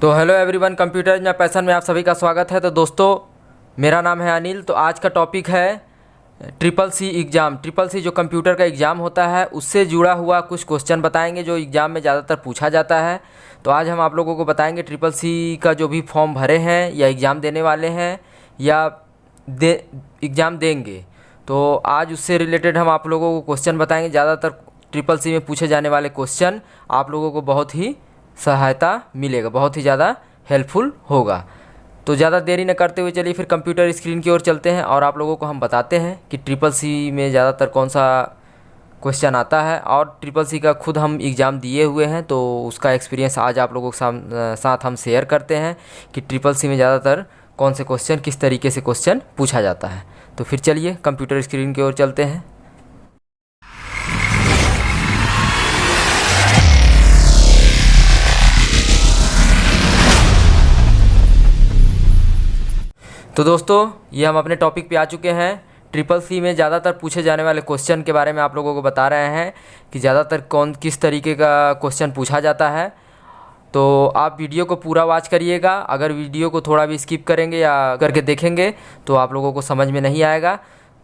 तो hello everyone, computer या passion में आप सभी का स्वागत है। तो दोस्तों, मेरा नाम है अनिल। तो आज का टॉपिक है triple C exam. Triple C जो कंप्यूटर का एग्ज़ाम होता है उससे जुड़ा हुआ कुछ क्वेश्चन बताएंगे जो एग्ज़ाम में ज़्यादातर पूछा जाता है। तो आज हम आप लोगों को बताएंगे ट्रिपल सी का जो भी फॉर्म भरे हैं या एग्ज़ाम देने वाले हैं या एग्ज़ाम देंगे, तो आज उससे रिलेटेड हम आप लोगों को क्वेश्चन बताएंगे। ज़्यादातर ट्रिपल सी में पूछे जाने वाले क्वेश्चन आप लोगों को बहुत ही सहायता मिलेगा, बहुत ही ज़्यादा हेल्पफुल होगा। तो ज़्यादा देरी न करते हुए चलिए फिर कंप्यूटर स्क्रीन की ओर चलते हैं और आप लोगों को हम बताते हैं कि ट्रिपल सी में ज़्यादातर कौन सा क्वेश्चन आता है। और ट्रिपल सी का खुद हम एग्ज़ाम दिए हुए हैं, तो उसका एक्सपीरियंस आज आप लोगों के साथ हम शेयर करते हैं कि ट्रिपल सी में ज़्यादातर कौन से क्वेश्चन, किस तरीके से क्वेश्चन पूछा जाता है। तो फिर चलिए कंप्यूटर स्क्रीन की ओर चलते हैं। तो दोस्तों, ये हम अपने टॉपिक पे आ चुके हैं। ट्रिपल सी में ज़्यादातर पूछे जाने वाले क्वेश्चन के बारे में आप लोगों को बता रहे हैं कि ज़्यादातर किस तरीके का क्वेश्चन पूछा जाता है। तो आप वीडियो को पूरा वॉच करिएगा। अगर वीडियो को थोड़ा भी स्किप करेंगे या करके देखेंगे तो आप लोगों को समझ में नहीं आएगा।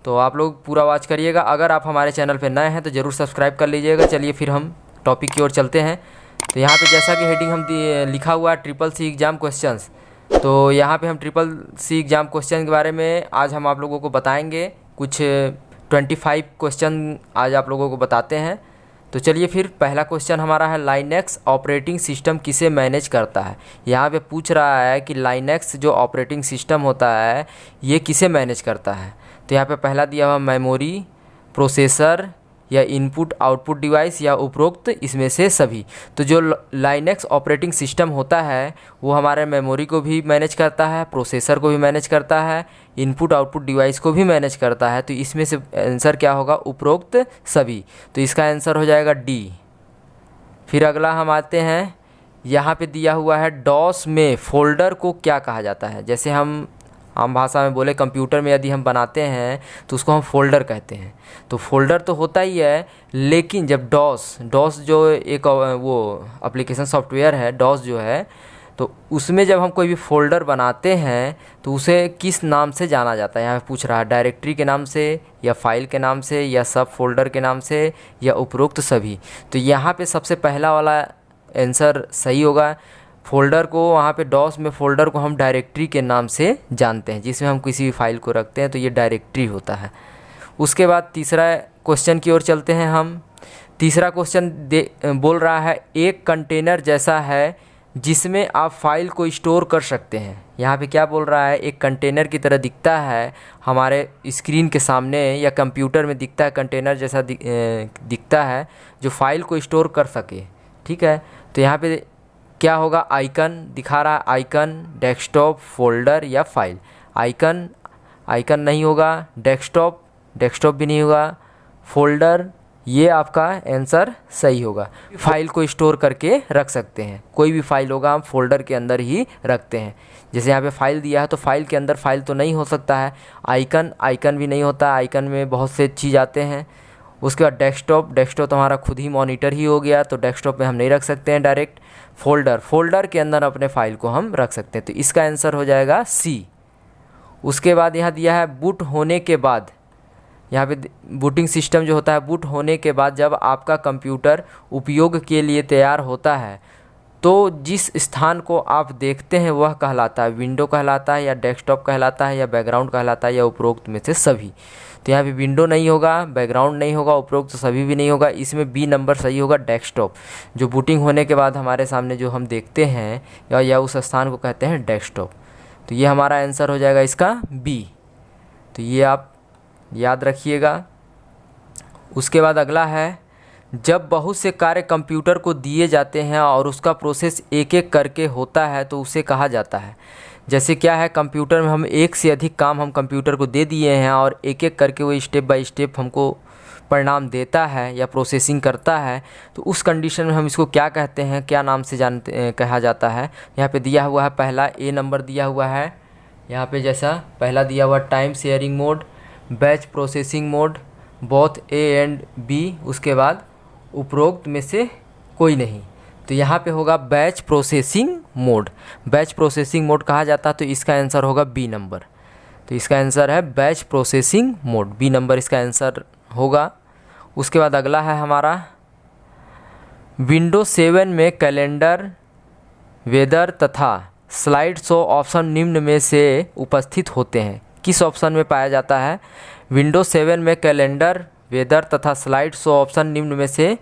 तो आप लोग पूरा वॉच करिएगा। अगर आप हमारे चैनल पर नए हैं तो ज़रूर सब्सक्राइब कर लीजिएगा। चलिए फिर हम टॉपिक की ओर चलते हैं। तो यहाँ पर जैसा कि हेडिंग हम लिखा हुआ है ट्रिपल सी एग्ज़ाम क्वेश्चंस, तो यहाँ पे हम ट्रिपल सी एग्ज़ाम क्वेश्चन के बारे में आज हम आप लोगों को बताएंगे। कुछ 25 क्वेश्चन आज आप लोगों को बताते हैं। तो चलिए फिर पहला क्वेश्चन हमारा है, लाइनेक्स ऑपरेटिंग सिस्टम किसे मैनेज करता है। यहाँ पे पूछ रहा है कि लाइनेक्स जो ऑपरेटिंग सिस्टम होता है ये किसे मैनेज करता है। तो यहाँ पे पहला दिया हुआ मेमोरी, प्रोसेसर या इनपुट आउटपुट डिवाइस या उपरोक्त इसमें से सभी। तो जो लाइनेक्स ऑपरेटिंग सिस्टम होता है वो हमारे मेमोरी को भी मैनेज करता है, प्रोसेसर को भी मैनेज करता है, इनपुट आउटपुट डिवाइस को भी मैनेज करता है। तो इसमें से आंसर क्या होगा, उपरोक्त सभी। तो इसका आंसर हो जाएगा डी। फिर अगला हम आते हैं, यहाँ पे दिया हुआ है डॉस में फोल्डर को क्या कहा जाता है। जैसे हम आम भाषा में बोले, कंप्यूटर में यदि हम बनाते हैं तो उसको हम फोल्डर कहते हैं। तो फोल्डर तो होता ही है, लेकिन जब डॉस जो एक वो एप्लीकेशन सॉफ्टवेयर है, डॉस जो है, तो उसमें जब हम कोई भी फोल्डर बनाते हैं तो उसे किस नाम से जाना जाता है। यहाँ पे पूछ रहा है डायरेक्टरी के नाम से या फाइल के नाम से या सब फोल्डर के नाम से या उपरोक्त सभी। तो यहाँ पे सबसे पहला वाला आंसर सही होगा। फोल्डर को वहाँ पे डॉस में फोल्डर को हम डायरेक्टरी के नाम से जानते हैं, जिसमें हम किसी भी फाइल को रखते हैं, तो ये डायरेक्टरी होता है। उसके बाद तीसरा क्वेश्चन की ओर चलते हैं हम। तीसरा क्वेश्चन बोल रहा है, एक कंटेनर जैसा है जिसमें आप फाइल को स्टोर कर सकते हैं। यहाँ पे क्या बोल रहा है, एक कंटेनर की तरह दिखता है हमारे स्क्रीन के सामने या कंप्यूटर में दिखता है, कंटेनर जैसा दिखता है जो फाइल को स्टोर कर सके। ठीक है, तो यहाँ पे क्या होगा, आइकन दिखा रहा है, आइकन, डेस्कटॉप, फोल्डर या फाइल। आइकन नहीं होगा, डेस्कटॉप भी नहीं होगा, फोल्डर ये आपका आंसर सही होगा। फाइल को स्टोर करके रख सकते हैं, कोई भी फाइल होगा हम फोल्डर के अंदर ही रखते हैं। जैसे यहाँ पे फाइल दिया है तो फाइल के अंदर फाइल तो नहीं हो सकता है। आइकन भी नहीं होता, आइकन में बहुत से चीज़ आते हैं। उसके बाद डेस्कटॉप तो हमारा खुद ही मॉनिटर ही हो गया, तो डेस्कटॉप में हम नहीं रख सकते हैं डायरेक्ट। फोल्डर के अंदर अपने फाइल को हम रख सकते हैं, तो इसका आंसर हो जाएगा सी। उसके बाद यहाँ दिया है बूट होने के बाद, यहाँ पे बूटिंग सिस्टम जो होता है, बूट होने के बाद जब आपका कंप्यूटर उपयोग के लिए तैयार होता है तो जिस स्थान को आप देखते हैं वह कहलाता है, विंडो कहलाता है या डेस्कटॉप कहलाता है या बैकग्राउंड कहलाता है या उपरोक्त में से सभी। तो यहाँ पे विंडो नहीं होगा, बैकग्राउंड नहीं होगा, उपरोक्त सभी भी नहीं होगा। इसमें बी नंबर सही होगा, डेस्कटॉप। जो बूटिंग होने के बाद हमारे सामने जो हम देखते हैं या उस स्थान को कहते हैं डेस्कटॉप। तो ये हमारा आंसर हो जाएगा इसका बी। तो ये आप याद रखिएगा। उसके बाद अगला है, जब बहुत से कार्य कंप्यूटर को दिए जाते हैं और उसका प्रोसेस एक एक करके होता है तो उसे कहा जाता है। जैसे क्या है, कंप्यूटर में हम एक से अधिक काम हम कंप्यूटर को दे दिए हैं और एक एक करके वो स्टेप बाय स्टेप हमको परिणाम देता है या प्रोसेसिंग करता है, तो उस कंडीशन में हम इसको क्या कहते हैं, क्या नाम से कहा जाता है। यहाँ पे दिया हुआ है पहला ए नंबर दिया हुआ है। यहाँ पे जैसा पहला दिया हुआ time sharing mode, batch processing mode, both A and B. उसके बाद उपरोक्त में से कोई नहीं। तो यहाँ पे होगा batch processing mode. Batch processing mode कहा जाता है, तो इसका आंसर होगा बी नंबर। तो इसका आंसर है batch processing mode, B number इसका आंसर होगा। उसके बाद अगला है हमारा विंडोज 7 में कैलेंडर, वेदर तथा स्लाइड शो ऑप्शन निम्न में से उपस्थित होते हैं, किस ऑप्शन में पाया जाता है? विंडोज 7 में कैलेंडर, वेदर तथा स्लाइड शो ऑप्शन निम्न में से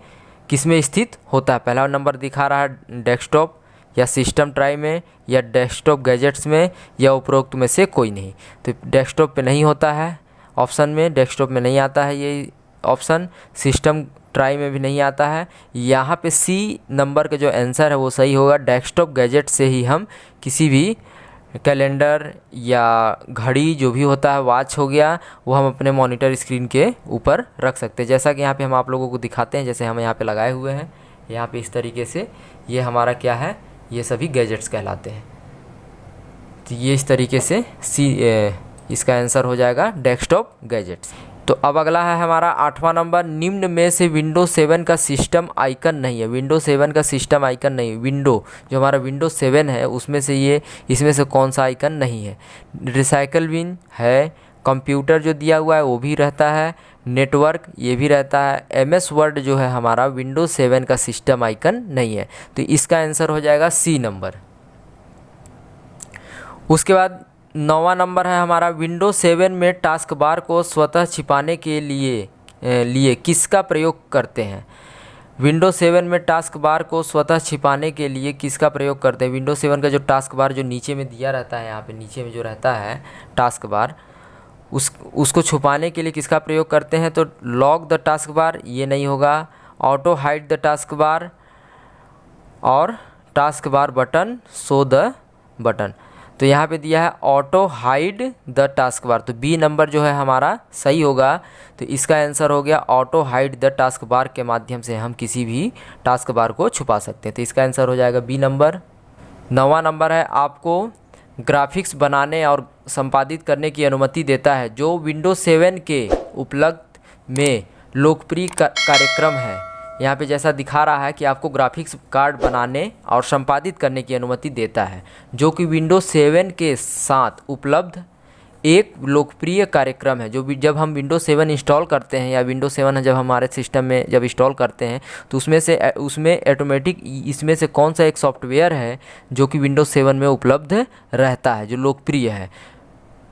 किस में स्थित होता है? पहला नंबर दिखा रहा है डेस्कटॉप या सिस्टम ट्राई में या डेस्कटॉप गैजेट्स में या उपरोक्त में से कोई नहीं। तो डेस्कटॉप पे नहीं होता है ऑप्शन में, डेस्कटॉप में नहीं आता है ये ऑप्शन, सिस्टम ट्राई में भी नहीं आता है। यहाँ पे सी नंबर का जो आंसर है वो सही होगा। डेस्कटॉप गैजेट से ही हम किसी भी कैलेंडर या घड़ी जो भी होता है, वॉच हो गया, वो हम अपने मॉनिटर स्क्रीन के ऊपर रख सकते हैं। जैसा कि यहाँ पे हम आप लोगों को दिखाते हैं, जैसे हम यहाँ पे लगाए हुए हैं, यहाँ पे इस तरीके से ये हमारा क्या है, ये सभी गैजेट्स कहलाते हैं। तो ये इस तरीके से इसका आंसर हो जाएगा डेस्कटॉप गैजेट्स। तो अब अगला है हमारा 8वां नंबर, निम्न में से विंडोज 7 का सिस्टम आइकन नहीं है। विंडोज 7 का सिस्टम आइकन नहीं, विंडो जो हमारा विंडोज 7 है उसमें से इसमें से कौन सा आइकन नहीं है? रिसाइकल बिन है, कंप्यूटर जो दिया हुआ है वो भी रहता है, नेटवर्क ये भी रहता है, MS वर्ड जो है हमारा विंडोज 7 का सिस्टम आइकन नहीं है। तो इसका आंसर हो जाएगा सी नंबर। उसके बाद 9वां नंबर है हमारा, विंडोज 7 में टास्क बार को स्वतः छिपाने के लिए किसका प्रयोग करते हैं? विंडोज 7 में टास्क बार को स्वतः छिपाने के लिए किसका प्रयोग करते हैं? विंडोज 7 का जो टास्क बार जो नीचे में दिया रहता है, यहाँ पे नीचे में जो रहता है टास्क बार, उसको छुपाने के लिए किसका प्रयोग करते हैं? तो लॉक द टास्क बार ये नहीं होगा, auto hide the taskbar और taskbar button, show the button. तो यहाँ पे दिया है auto hide the taskbar, तो बी नंबर जो है हमारा सही होगा। तो इसका आंसर हो गया auto hide the task bar के माध्यम से हम किसी भी टास्क बार को छुपा सकते हैं। तो इसका आंसर हो जाएगा बी नंबर। 9वां नंबर है, आपको ग्राफिक्स बनाने और संपादित करने की अनुमति देता है जो विंडोज 7 के उपलब्ध में लोकप्रिय कार्यक्रम है। यहाँ पे जैसा दिखा रहा है कि आपको ग्राफिक्स कार्ड बनाने और संपादित करने की अनुमति देता है जो कि विंडोज 7 के साथ उपलब्ध एक लोकप्रिय कार्यक्रम है। जो भी जब हम विंडोज 7 इंस्टॉल करते हैं या विंडोज 7 जब हमारे सिस्टम में जब इंस्टॉल करते हैं तो उसमें ऑटोमेटिक इसमें से कौन सा एक सॉफ्टवेयर है जो कि विंडोज 7 में उपलब्ध रहता है, जो लोकप्रिय है?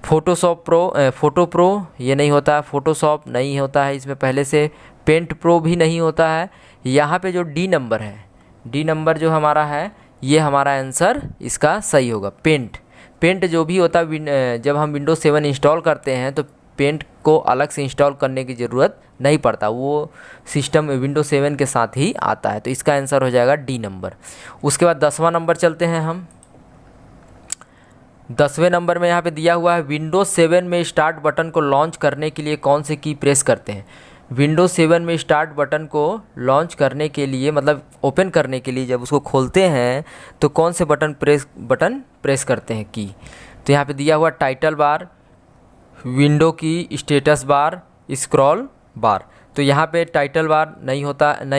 फोटो प्रो ये नहीं होता है, फोटोशॉप नहीं होता है इसमें पहले से, पेंट प्रो भी नहीं होता है। यहाँ पे जो डी नंबर है, डी नंबर जो हमारा है ये हमारा आंसर इसका सही होगा। पेंट जो भी होता है, जब हम विंडोज 7 इंस्टॉल करते हैं तो पेंट को अलग से इंस्टॉल करने की ज़रूरत नहीं पड़ता, वो सिस्टम विंडोज 7 के साथ ही आता है। तो इसका आंसर हो जाएगा डी नंबर। उसके बाद 10वां नंबर चलते हैं हम। 10वें नंबर में यहाँ पे दिया हुआ है, विंडोज 7 में स्टार्ट बटन को लॉन्च करने के लिए कौन से की प्रेस करते हैं? विंडोज 7 में स्टार्ट बटन को लॉन्च करने के लिए, मतलब ओपन करने के लिए जब उसको खोलते हैं तो कौन से बटन प्रेस करते हैं की? तो यहाँ पे दिया हुआ टाइटल बार, विंडो की, स्टेटस बार, स्क्रॉल बार। तो यहाँ पे टाइटल बार नहीं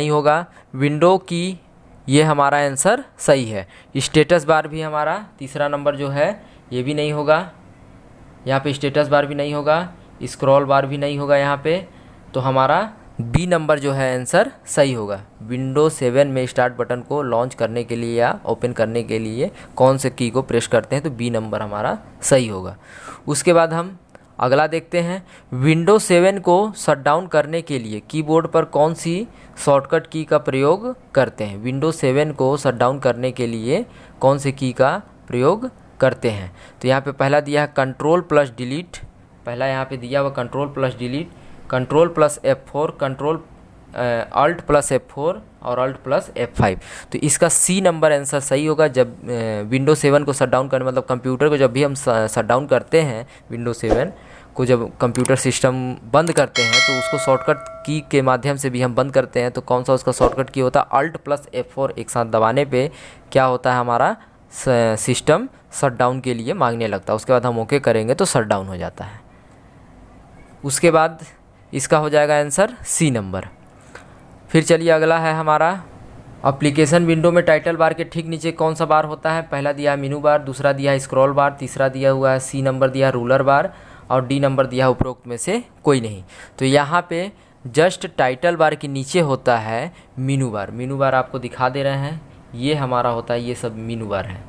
होगा, विंडो की ये हमारा आंसर सही है। स्टेटस बार भी हमारा तीसरा नंबर जो है ये भी नहीं होगा, यहाँ पे स्टेटस बार भी नहीं होगा, स्क्रॉल बार भी नहीं होगा यहाँ पे। तो हमारा बी नंबर जो है आंसर सही होगा। विंडोज 7 में स्टार्ट बटन को लॉन्च करने के लिए या ओपन करने के लिए कौन से की को प्रेस करते हैं? तो बी नंबर हमारा सही होगा। उसके बाद हम अगला देखते हैं, विंडोज 7 को शटडाउन करने के लिए कीबोर्ड पर कौन सी शॉर्टकट की का प्रयोग करते हैं? विंडोज 7 को शटडाउन करने के लिए कौन से की का प्रयोग करते हैं? तो यहाँ पे पहला दिया है कंट्रोल प्लस डिलीट, पहला यहाँ पे दिया हुआ control plus delete, control plus F4, control alt plus F4 और अल्ट प्लस F5। तो इसका सी नंबर आंसर सही होगा। जब विंडोज 7 को शटडाउन करने, मतलब कंप्यूटर को जब भी हम शटडाउन करते हैं, विंडोज 7 को जब कंप्यूटर सिस्टम बंद करते हैं तो उसको शॉर्टकट की के माध्यम से भी हम बंद करते हैं। तो कौन सा उसका शॉर्टकट की होता है? अल्ट प्लस F4 एक साथ दबाने पे क्या होता है, हमारा सिस्टम शटडाउन के लिए मांगने लगता है। उसके बाद हम ओके करेंगे तो शटडाउन हो जाता है। उसके बाद इसका हो जाएगा आंसर सी नंबर। फिर चलिए अगला है हमारा एप्लीकेशन विंडो में टाइटल बार के ठीक नीचे कौन सा बार होता है? पहला दिया है मेनू बार, दूसरा दिया है स्क्रॉल बार, तीसरा दिया हुआ है सी नंबर दिया है रूलर बार और डी नंबर दिया है उपरोक्त में से कोई नहीं। तो यहाँ पे जस्ट टाइटल बार के नीचे होता है मेनू बार। मेनू बार आपको दिखा दे रहे हैं, ये हमारा होता है, ये सब मेनू बार है।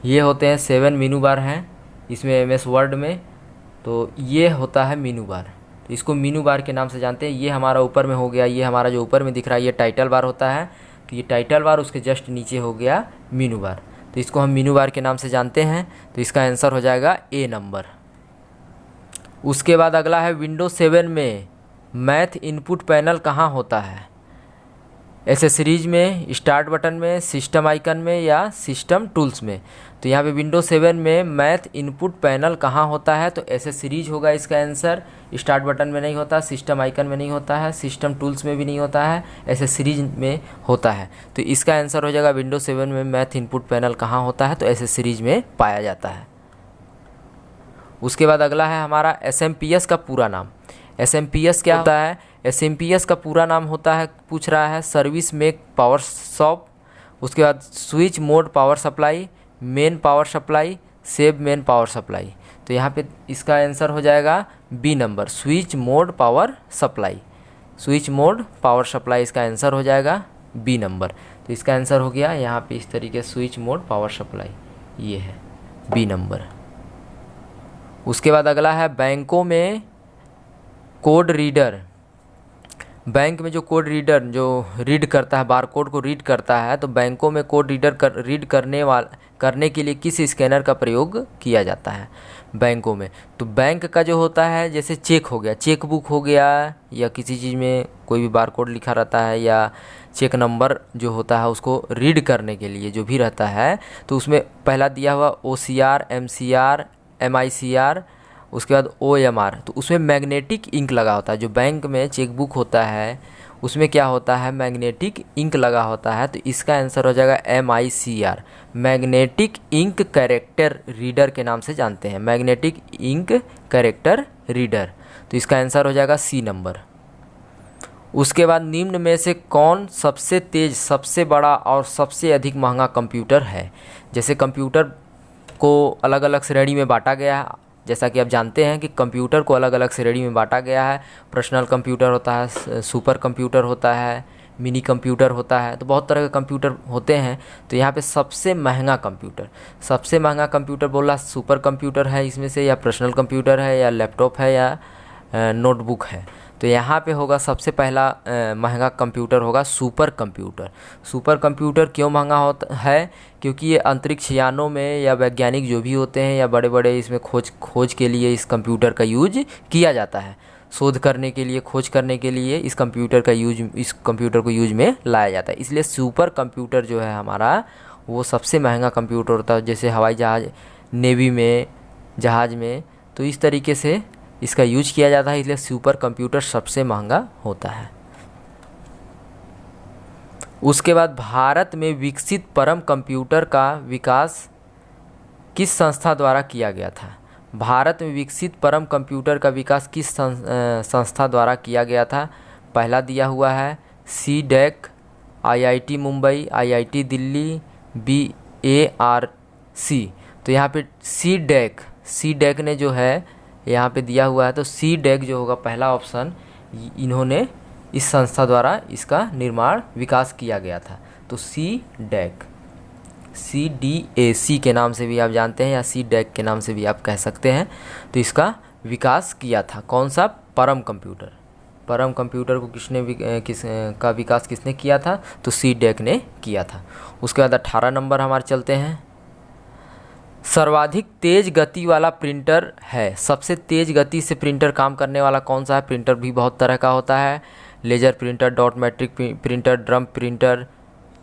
ये होते हैं 7 मेनू बार हैं इसमें एमएस वर्ड में। तो ये होता है मेनू बार, तो इसको मेनू बार के नाम से जानते हैं। ये हमारा ऊपर में हो गया, ये हमारा जो ऊपर में दिख रहा है ये टाइटल बार होता है। तो ये टाइटल बार, उसके जस्ट नीचे हो गया मेनू बार, तो इसको हम मेनू बार के नाम से जानते हैं। तो इसका आंसर हो जाएगा ए नंबर। उसके बाद अगला है विंडोज 7 में मैथ इनपुट पैनल कहाँ होता है? एसेसरीज में, स्टार्ट बटन में, सिस्टम आइकन में या सिस्टम टूल्स में? तो यहाँ पे विंडोज 7 में मैथ इनपुट पैनल कहाँ होता है? तो एसेसरीज होगा इसका आंसर। स्टार्ट बटन में नहीं होता, सिस्टम आइकन में नहीं होता है, सिस्टम टूल्स में भी नहीं होता है, एसेसरीज में होता है। तो इसका आंसर हो जाएगा विंडोज 7 में मैथ इनपुट पैनल कहाँ होता है? तो एसेसरीज में पाया जाता है। उसके बाद अगला है हमारा SMPS का पूरा नाम। SMPS क्या होता है? SMPS का पूरा नाम होता है, पूछ रहा है, सर्विस मेक पावर शॉप। उसके बाद switch mode power supply, main power supply, save main power supply. तो यहाँ पे इसका आंसर हो जाएगा B number, switch mode power supply. Switch mode power supply इसका आंसर हो जाएगा बी नंबर। तो इसका आंसर हो गया यहाँ पे इस तरीके स्विच मोड पावर सप्लाई, ये है बी नंबर। उसके बाद अगला है बीएनओ में कोड रीडर। बैंक में जो कोड रीडर जो रीड करता है, बार कोड को रीड करता है, तो बैंकों में कोड रीडर रीड करने के लिए किस स्कैनर का प्रयोग किया जाता है बैंकों में? तो बैंक का जो होता है, जैसे चेक हो गया, चेक बुक हो गया, या किसी चीज़ में कोई भी बार कोड लिखा रहता है या चेक नंबर जो होता है उसको रीड करने के लिए जो भी रहता है, तो उसमें पहला दिया हुआ OCR, MCR, MICR, उसके बाद OMR। तो उसमें मैग्नेटिक इंक लगा होता है। जो बैंक में चेकबुक होता है उसमें क्या होता है? मैग्नेटिक इंक लगा होता है। तो इसका आंसर हो जाएगा MICR, magnetic ink character reader के नाम से जानते हैं, मैग्नेटिक इंक कैरेक्टर रीडर। तो इसका आंसर हो जाएगा सी नंबर। उसके बाद निम्न में से कौन सबसे तेज़, सबसे बड़ा और सबसे अधिक महंगा कंप्यूटर है? जैसे कंप्यूटर को अलग अलग श्रेणी में बांटा गया है, जैसा कि आप जानते हैं कि कंप्यूटर को अलग अलग श्रेणी में बांटा गया है। पर्सनल कंप्यूटर होता है, सुपर कंप्यूटर होता है, मिनी कंप्यूटर होता है, तो बहुत तरह के कंप्यूटर होते हैं। तो यहाँ पे सबसे महंगा कंप्यूटर बोल रहा सुपर कंप्यूटर है इसमें से, या पर्सनल कंप्यूटर है, या लैपटॉप है, या नोटबुक है। तो यहाँ पे होगा सबसे पहला महंगा कंप्यूटर होगा सुपर कंप्यूटर। सुपर कंप्यूटर क्यों महंगा होता है? क्योंकि ये अंतरिक्ष यानों में या वैज्ञानिक जो भी होते हैं या बड़े बड़े इसमें खोज के लिए इस कंप्यूटर का यूज किया जाता है। शोध करने के लिए, खोज करने के लिए इस कंप्यूटर को यूज में लाया जाता है। इसलिए सुपर कंप्यूटर जो है हमारा वो सबसे महंगा कंप्यूटर होता है। जैसे हवाई जहाज़, नेवी में, जहाज़ में, तो इस तरीके से इसका यूज किया जाता है, इसलिए सुपर कंप्यूटर सबसे महंगा होता है। उसके बाद भारत में विकसित परम कंप्यूटर का विकास किस संस्था द्वारा किया गया था? भारत में विकसित परम कंप्यूटर का विकास किस संस्था द्वारा किया गया था? पहला दिया हुआ है CDEC, IIT Mumbai, IIT Delhi, BARC। तो यहाँ पे CDEC ने जो है यहाँ पे दिया हुआ है, तो CDEC जो होगा पहला ऑप्शन, इन्होंने इस संस्था द्वारा इसका निर्माण विकास किया गया था। तो CDEC, CDAC के नाम से भी आप जानते हैं या CDEC के नाम से भी आप कह सकते हैं। तो इसका विकास किया था कौन सा? परम कंप्यूटर को का विकास किसने किया था? तो CDEC ने किया था। उसके बाद 18 नंबर हमारे चलते हैं। सर्वाधिक तेज गति वाला प्रिंटर है, सबसे तेज गति से प्रिंटर काम करने वाला कौन सा है? प्रिंटर भी बहुत तरह का होता है, laser printer, dot matrix printer, drum printer,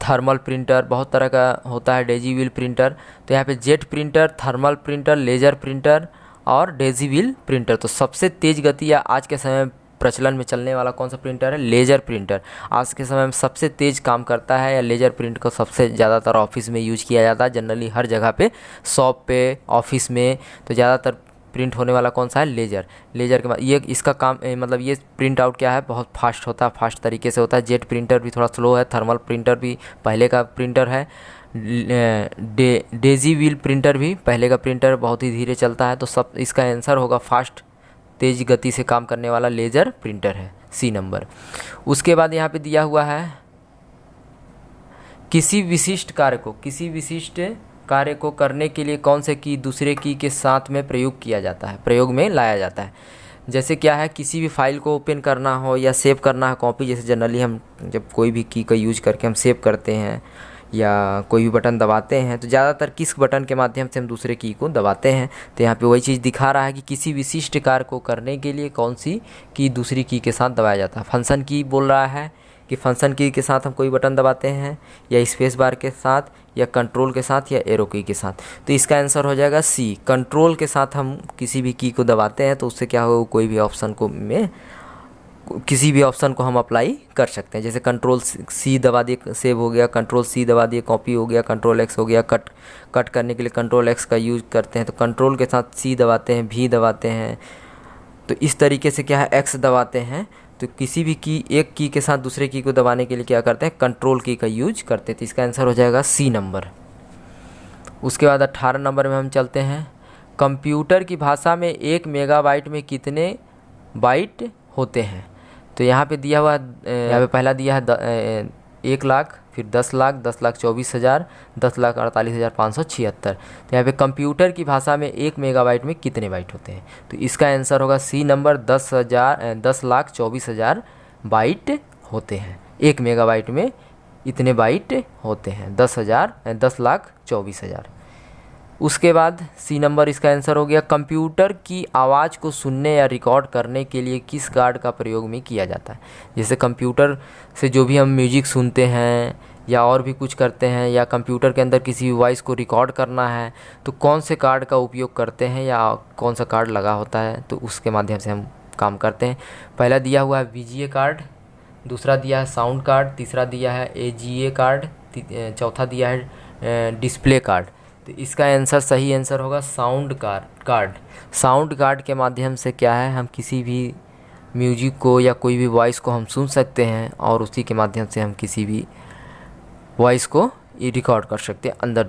thermal printer, बहुत तरह का होता है, डेजी व्हील प्रिंटर। तो यहाँ पे jet printer, thermal printer, laser printer और डेजी व्हील प्रिंटर। तो सबसे तेज गति या आज के समय में प्रचलन में चलने वाला कौन सा प्रिंटर है? Laser printer. आज के समय में सबसे तेज़ काम करता है, या लेजर प्रिंट को सबसे ज़्यादातर ऑफिस में यूज किया जाता है, जनरली हर जगह पे, शॉप पे, ऑफिस में। तो ज़्यादातर प्रिंट होने वाला कौन सा है, लेजर। लेजर के बाद ये इसका काम मतलब ये प्रिंट आउट क्या है, बहुत फास्ट होता है, फास्ट तरीके से होता है। जेट प्रिंटर भी थोड़ा स्लो है, थर्मल प्रिंटर भी पहले का प्रिंटर है, डेजी व्हील प्रिंटर भी पहले का प्रिंटर बहुत ही धीरे चलता है। तो सब इसका आंसर होगा फास्ट, तेज़ गति से काम करने वाला लेजर प्रिंटर है, सी नंबर। उसके बाद यहाँ पे दिया हुआ है किसी विशिष्ट कार्य को करने के लिए कौन से की दूसरे की के साथ में प्रयोग किया जाता है, प्रयोग में लाया जाता है। जैसे क्या है, किसी भी फाइल को ओपन करना हो या सेव करना है कॉपी, जैसे जनरली हम जब कोई भी की का यूज करके हम सेव करते हैं या कोई भी बटन दबाते हैं तो ज़्यादातर किस बटन के माध्यम से हम दूसरे की को दबाते हैं। तो यहाँ पे वही चीज़ दिखा रहा है कि किसी विशिष्ट कार्य को करने के लिए कौन सी की दूसरी की के साथ दबाया जाता है। फंक्शन की बोल रहा है कि फंक्शन की के साथ हम कोई बटन दबाते हैं, या स्पेस बार के साथ, या कंट्रोल के साथ, या एरो की के साथ। तो इसका आंसर हो जाएगा सी, कंट्रोल के साथ हम किसी भी की को दबाते हैं तो उससे क्या होगा, कोई भी ऑप्शन को में किसी भी ऑप्शन को हम अप्लाई कर सकते हैं। जैसे कंट्रोल सी दबा दिए सेव हो गया, कंट्रोल सी दबा दिए कॉपी हो गया, कंट्रोल एक्स हो गया कट करने के लिए कंट्रोल एक्स का यूज करते हैं। तो कंट्रोल के साथ सी दबाते हैं, भी दबाते हैं, तो इस तरीके से क्या है एक्स दबाते हैं। तो किसी भी की एक की के साथ दूसरे की को दबाने के लिए क्या करते हैं, कंट्रोल की का यूज करते हैं। तो इसका आंसर हो जाएगा सी नंबर। उसके बाद 18 नंबर में हम चलते हैं। कंप्यूटर की भाषा में 1 मेगाबाइट में कितने बाइट होते हैं। तो यहाँ पे दिया हुआ यहाँ पे पहला दिया है 1 लाख, फिर 10 लाख, 10,24,000, 10,48,576। तो यहाँ पे कंप्यूटर की भाषा में 1 मेगाबाइट में कितने बाइट होते हैं। तो इसका आंसर होगा सी नंबर, 10,24,000 बाइट होते हैं। 1 मेगाबाइट में इतने बाइट होते हैं, 10,24,000। उसके बाद सी नंबर इसका आंसर हो गया, कंप्यूटर की आवाज़ को सुनने या रिकॉर्ड करने के लिए किस कार्ड का प्रयोग में किया जाता है। जैसे कंप्यूटर से जो भी हम म्यूजिक सुनते हैं या और भी कुछ करते हैं, या कंप्यूटर के अंदर किसी वॉइस को रिकॉर्ड करना है तो कौन से कार्ड का उपयोग करते हैं या कौन सा कार्ड लगा होता है, तो उसके माध्यम से हम काम करते हैं। पहला दिया हुआ है VGA कार्ड, दूसरा दिया है साउंड कार्ड, तीसरा दिया है AGA कार्ड, चौथा दिया है डिस्प्ले कार्ड। तो इसका आंसर सही आंसर होगा साउंड कार्ड। साउंड कार्ड के माध्यम से क्या है, हम किसी भी म्यूजिक को या कोई भी वॉइस को हम सुन सकते हैं और उसी के माध्यम से हम किसी भी वॉइस को रिकॉर्ड कर सकते हैं, अंदर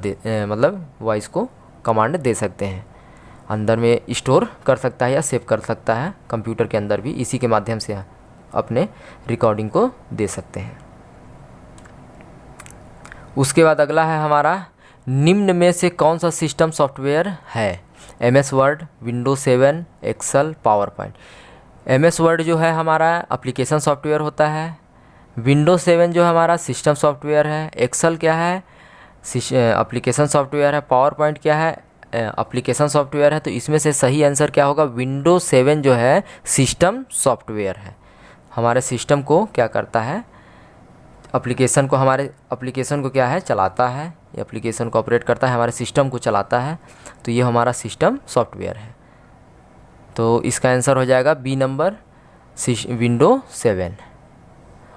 मतलब वॉइस को कमांड दे सकते हैं, अंदर में स्टोर कर सकता है या सेव कर सकता है कंप्यूटर के अंदर भी, इसी के माध्यम से अपने रिकॉर्डिंग को दे सकते हैं। उसके बाद अगला है हमारा, निम्न में से कौन सा सिस्टम सॉफ्टवेयर है। MS Word, Windows 7, Excel, PowerPoint. MS Word जो है हमारा एप्लीकेशन सॉफ्टवेयर होता है, विंडोज 7 जो हमारा सिस्टम सॉफ्टवेयर है, एक्सेल क्या है एप्लीकेशन सॉफ्टवेयर है, पावर पॉइंट क्या है एप्लीकेशन सॉफ्टवेयर है। तो इसमें से सही आंसर क्या होगा, विंडोज 7 जो है सिस्टम सॉफ्टवेयर है, हमारे सिस्टम को क्या करता है, एप्लीकेशन को, हमारे एप्लीकेशन को क्या है चलाता है, ये एप्लीकेशन को ऑपरेट करता है, हमारे सिस्टम को चलाता है। तो ये हमारा सिस्टम सॉफ्टवेयर है। तो इसका आंसर हो जाएगा बी नंबर, विंडोज 7।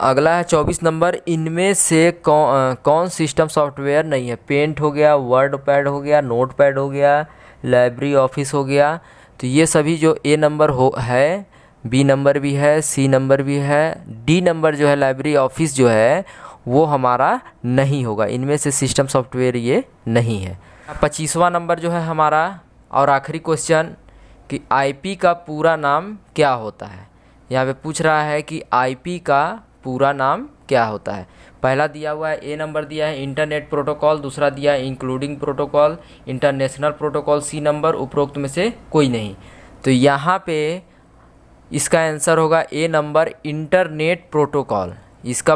अगला है 24 नंबर, इनमें से कौन सिस्टम सॉफ्टवेयर नहीं है। पेंट हो गया, वर्ड पैड हो गया, नोट पैड हो गया, लाइब्रेरी ऑफिस हो गया। तो ये सभी जो ए नंबर है, बी नंबर भी है, सी नंबर भी है, डी नंबर जो है लाइब्रेरी ऑफिस जो है वो हमारा नहीं होगा, इनमें से सिस्टम सॉफ्टवेयर ये नहीं है। 25वां नंबर जो है हमारा और आखिरी क्वेश्चन कि IP का पूरा नाम क्या होता है। यहाँ पे पूछ रहा है कि IP का पूरा नाम क्या होता है। पहला दिया हुआ है, ए नंबर दिया है इंटरनेट प्रोटोकॉल, दूसरा दिया है including protocol, international protocol, C number उपरोक्त में से कोई नहीं। तो यहाँ पे इसका आंसर होगा ए नंबर, इंटरनेट प्रोटोकॉल। इसका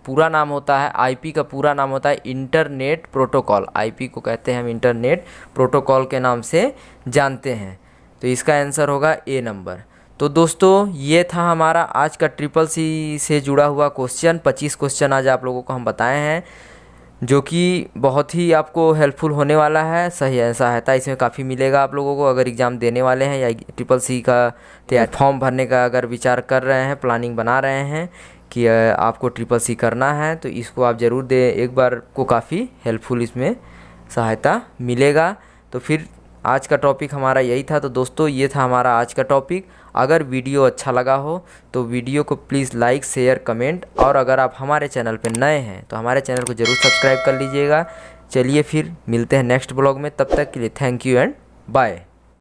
पूरा नाम होता है, IP का पूरा नाम होता है इंटरनेट प्रोटोकॉल। IP को कहते हैं हम इंटरनेट प्रोटोकॉल के नाम से जानते हैं। तो इसका आंसर होगा ए नंबर। तो दोस्तों ये था हमारा आज का CCC से जुड़ा हुआ क्वेश्चन। 25 क्वेश्चन आज आप लोगों को हम बताए हैं, जो कि बहुत ही आपको हेल्पफुल होने वाला है। सही सहायता इसमें काफ़ी मिलेगा आप लोगों को अगर एग्ज़ाम देने वाले हैं या CCC का फॉर्म भरने का अगर विचार कर रहे हैं, प्लानिंग बना रहे हैं कि आपको CCC करना है, तो इसको आप ज़रूर दें एक बार, को काफ़ी हेल्पफुल इसमें सहायता मिलेगा। तो फिर आज का टॉपिक हमारा यही था। तो दोस्तों ये था हमारा आज का टॉपिक। अगर वीडियो अच्छा लगा हो तो वीडियो को प्लीज़ लाइक, शेयर, कमेंट, और अगर आप हमारे चैनल पर नए हैं तो हमारे चैनल को ज़रूर सब्सक्राइब कर लीजिएगा। चलिए फिर मिलते हैं नेक्स्ट ब्लॉग में, तब तक के लिए थैंक यू एंड बाय।